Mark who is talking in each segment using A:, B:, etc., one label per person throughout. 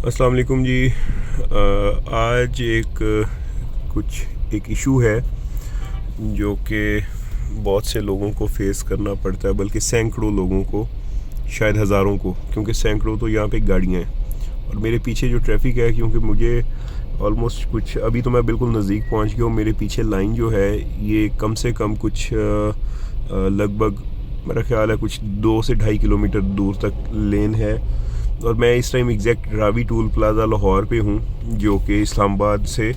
A: अस्सलाम वालेकुम जी। आज एक इशू है जो कि बहुत से लोगों को फेस करना पड़ता है, बल्कि सैकड़ों लोगों को, शायद हज़ारों को, क्योंकि सैकड़ों तो यहाँ पे गाड़ियाँ हैं और मेरे पीछे जो ट्रैफिक है, क्योंकि मुझे ऑलमोस्ट कुछ अभी तो मैं बिल्कुल नज़दीक पहुँच गया हूँ। मेरे पीछे लाइन जो है ये कम से कम कुछ लगभग मेरा ख्याल है कुछ 2 से 2.5 किलोमीटर दूर तक लेन है और मैं इस time exact Ravi tool plaza Lahore पे हूँ, जो कि इस्लामाबाद से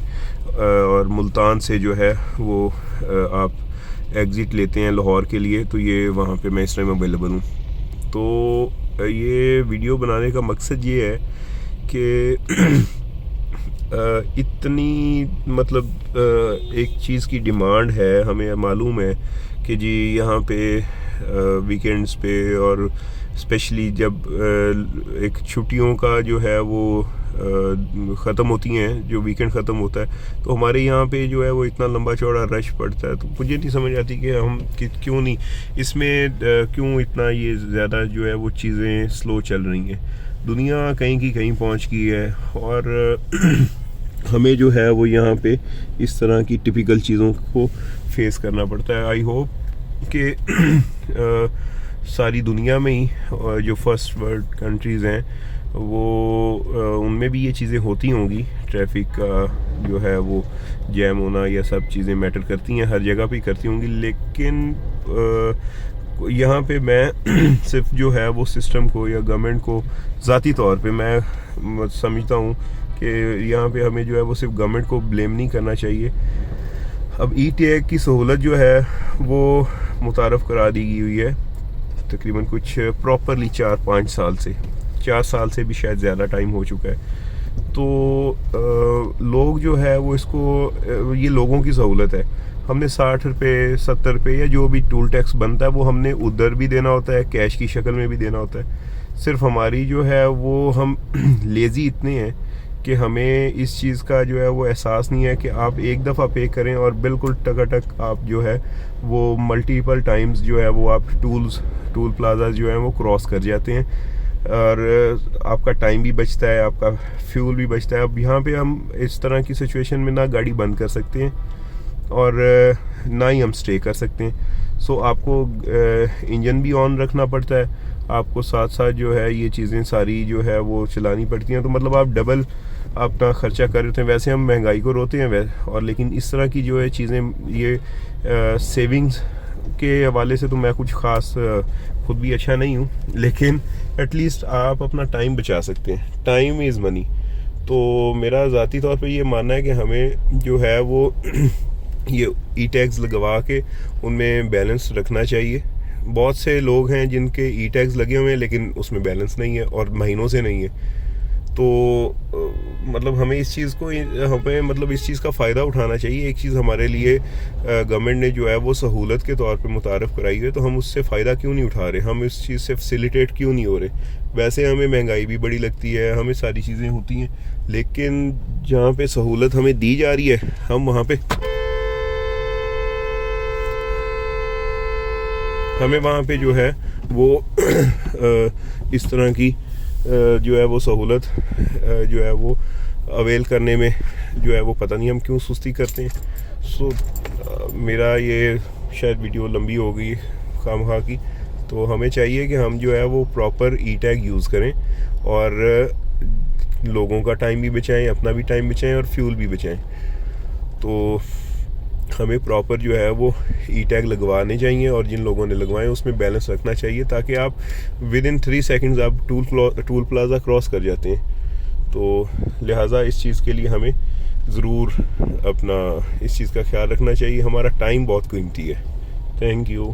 A: और मुल्तान से जो है वो आप एग्ज़िट लेते हैं लाहौर के लिए। तो ये वहाँ पे मैं इस टाइम अवेलेबल हूँ। तो ये वीडियो बनाने का मकसद ये है कि इतनी मतलब एक चीज़ की डिमांड है, हमें मालूम है कि जी यहाँ पे वीकेंड्स पे और स्पेशली जब एक छुट्टियों का जो है वो ख़त्म होती हैं, जो वीकेंड ख़त्म होता है, तो हमारे यहाँ पे जो है वो इतना लंबा चौड़ा रश पड़ता है। तो मुझे नहीं समझ आती कि हम क्यों नहीं इसमें क्यों इतना ये ज़्यादा जो है वो चीज़ें स्लो चल रही हैं। दुनिया कहीं की कहीं पहुँच गई है और हमें जो है वो यहाँ पे इस तरह की टिपिकल चीज़ों को फेस करना पड़ता है। आई होप कि सारी दुनिया में ही जो फर्स्ट वर्ल्ड कंट्रीज़ हैं वो उनमें भी ये चीज़ें होती होंगी। ट्रैफिक का जो है वो जैम होना, या सब चीज़ें मैटर करती हैं, हर जगह पे करती होंगी। लेकिन यहाँ पे मैं सिर्फ जो है वो सिस्टम को या गवर्नमेंट को ज़ाती तौर पे मैं समझता हूँ कि यहाँ पे हमें जो है वो सिर्फ गवर्नमेंट को ब्लेम नहीं करना चाहिए। अब ई टैग की सहूलत जो है वो मुतारफ़ करा दी गई हुई है तकरीबन कुछ प्रॉपरली 4-5 साल से, 4 साल से भी शायद ज़्यादा टाइम हो चुका है। तो लोग जो है वो इसको, ये लोगों की सहूलत है। हमने 60 रुपये 70 रुपये या जो भी टूल टैक्स बनता है वो हमने उधर भी देना होता है, कैश की शक्ल में भी देना होता है। सिर्फ हमारी जो है वो हम लेज़ी इतने हैं कि हमें इस चीज़ का जो है वो एहसास नहीं है कि आप एक दफ़ा पे करें और बिल्कुल टकाटक आप जो है वो मल्टीपल टाइम्स जो है वो आप टूल प्लाजा जो है वो क्रॉस कर जाते हैं और आपका टाइम भी बचता है, आपका फ्यूल भी बचता है। अब यहाँ पे हम इस तरह की सिचुएशन में ना गाड़ी बंद कर सकते हैं और ना ही हम स्टे कर सकते हैं। सो आपको इंजन भी ऑन रखना पड़ता है, आपको साथ साथ जो है ये चीज़ें सारी जो है वो चलानी पड़ती हैं। तो मतलब आप डबल अपना ख़र्चा कर रहे थे। वैसे हम महंगाई को रोते हैं और लेकिन इस तरह की जो है चीज़ें, ये सेविंग्स के हवाले से तो मैं कुछ ख़ास खुद भी अच्छा नहीं हूँ, लेकिन एटलीस्ट आप अपना टाइम बचा सकते हैं। Time is money. तो मेरा ज़ाती तौर पे ये मानना है कि हमें जो है वो ये ई टैग्स लगवा के उनमें बैलेंस रखना चाहिए। बहुत से लोग हैं जिनके ई टैग्स लगे हुए हैं लेकिन उसमें बैलेंस नहीं है और महीनों से नहीं है। तो मतलब हमें इस चीज़ का फ़ायदा उठाना चाहिए। एक चीज़ हमारे लिए गवर्नमेंट ने जो है वो सहूलत के तौर पे मुतारफ़ कराई है, तो हम उससे फ़ायदा क्यों नहीं उठा रहे, हम इस चीज़ से फैसिलिटेट क्यों नहीं हो रहे। वैसे हमें महंगाई भी बड़ी लगती है, हमें सारी चीज़ें होती हैं, लेकिन जहाँ पे सहूलत हमें दी जा रही है हम वहाँ पे जो है वो इस तरह की जो है वो सहूलत जो है वो अवेल करने में जो है वो पता नहीं हम क्यों सुस्ती करते हैं। मेरा ये शायद वीडियो लंबी हो गई खामखा की। तो हमें चाहिए कि हम जो है वो प्रॉपर ई टैग यूज़ करें और लोगों का टाइम भी बचाएं, अपना भी टाइम बचाएं और फ्यूल भी बचाएं। तो हमें प्रॉपर जो है वो ई टैग लगवाने चाहिए और जिन लोगों ने लगवाए उसमें बैलेंस रखना चाहिए, ताकि आप विद इन 3 सेकंड्स आप टूल प्लाज़ा क्रॉस कर जाते हैं। तो लिहाजा इस चीज़ के लिए हमें ज़रूर अपना इस चीज़ का ख्याल रखना चाहिए। हमारा टाइम बहुत कीमती है। Thank you.